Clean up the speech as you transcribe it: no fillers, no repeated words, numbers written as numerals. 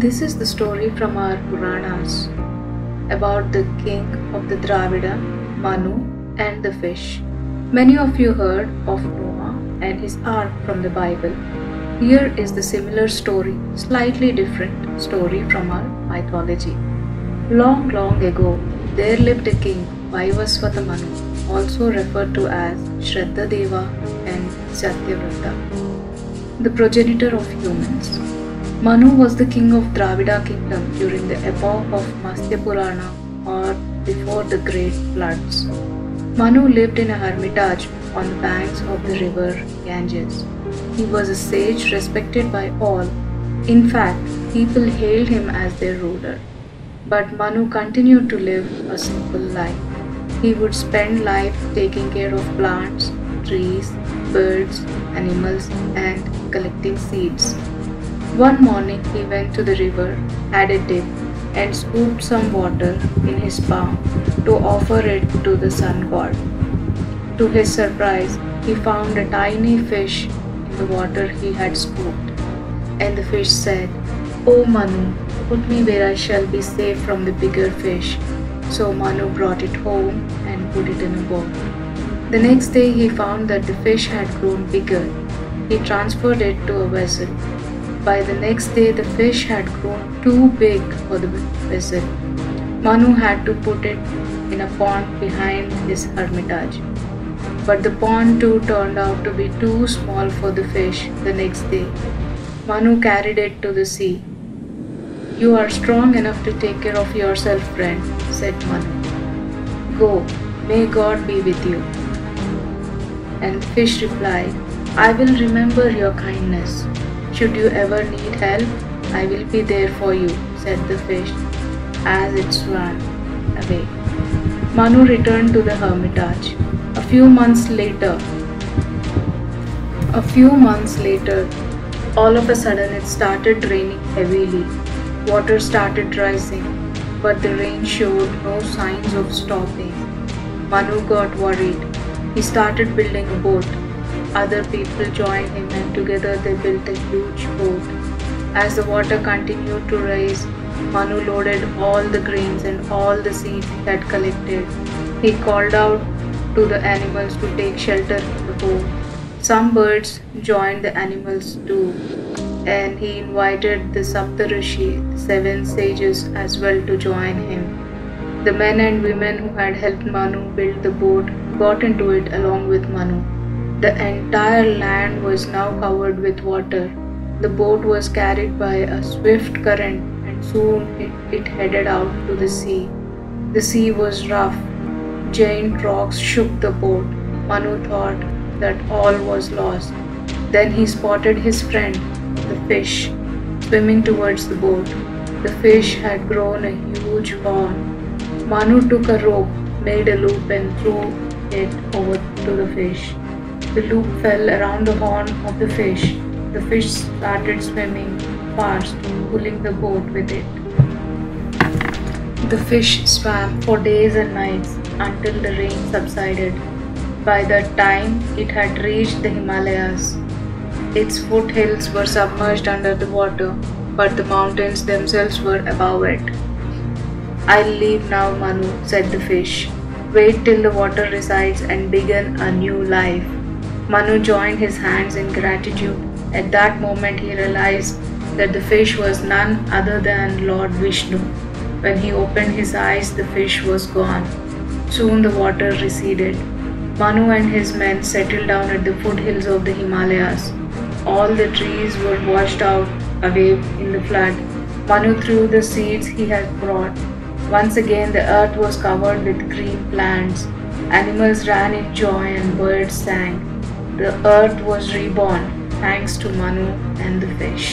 This is the story from our Puranas about the king of the Dravida, Manu, and the fish. Many of you heard of Noah and his ark from the Bible. Here is the similar story, slightly different story from our mythology. Long, long ago, there lived a king, Vaivasvata Manu, also referred to as Shraddha and Satyavrata, the progenitor of humans. Manu was the king of Dravida kingdom during the epoch of Matsyapurana or before the great floods. Manu lived in a hermitage on the banks of the river Ganges. He was a sage respected by all. In fact, people hailed him as their ruler. But Manu continued to live a simple life. He would spend life taking care of plants, trees, birds, animals, and collecting seeds. One morning he went to the river, had a dip, and scooped some water in his palm to offer it to the sun god. To his surprise, he found a tiny fish in the water he had scooped. And the fish said, "Oh Manu, put me where I shall be safe from the bigger fish." So Manu brought it home and put it in a boat. The next day he found that the fish had grown bigger. He transferred it to a vessel. By the next day, the fish had grown too big for the vessel. Manu had to put it in a pond behind his hermitage. But the pond too turned out to be too small for the fish the next day. Manu carried it to the sea. "You are strong enough to take care of yourself, friend," said Manu. "Go, may God be with you." And the fish replied, "I will remember your kindness. Should you ever need help, I will be there for you," said the fish as it swam away. Manu returned to the hermitage. A few months later, all of a sudden it started raining heavily. Water started rising, but the rain showed no signs of stopping. Manu got worried. He started building a boat. Other people joined him and together they built a huge boat. As the water continued to rise, Manu loaded all the grains and all the seeds he had collected. He called out to the animals to take shelter in the boat. Some birds joined the animals too, and he invited the Saptarishi, the 7 sages, as well to join him. The men and women who had helped Manu build the boat got into it along with Manu. The entire land was now covered with water. The boat was carried by a swift current and soon it headed out to the sea. The sea was rough. Giant rocks shook the boat. Manu thought that all was lost. Then he spotted his friend, the fish, swimming towards the boat. The fish had grown a huge horn. Manu took a rope, made a loop and threw it over to the fish. The loop fell around the horn of the fish. The fish started swimming fast, pulling the boat with it. The fish swam for days and nights until the rain subsided. By that time, it had reached the Himalayas. Its foothills were submerged under the water, but the mountains themselves were above it. "I'll leave now, Manu," said the fish. "Wait till the water recedes and begin a new life." Manu joined his hands in gratitude. At that moment he realized that the fish was none other than Lord Vishnu. When he opened his eyes, the fish was gone. Soon the water receded. Manu and his men settled down at the foothills of the Himalayas. All the trees were washed out away in the flood. Manu threw the seeds he had brought. Once again the earth was covered with green plants. Animals ran in joy and birds sang. The earth was reborn thanks to Manu and the fish.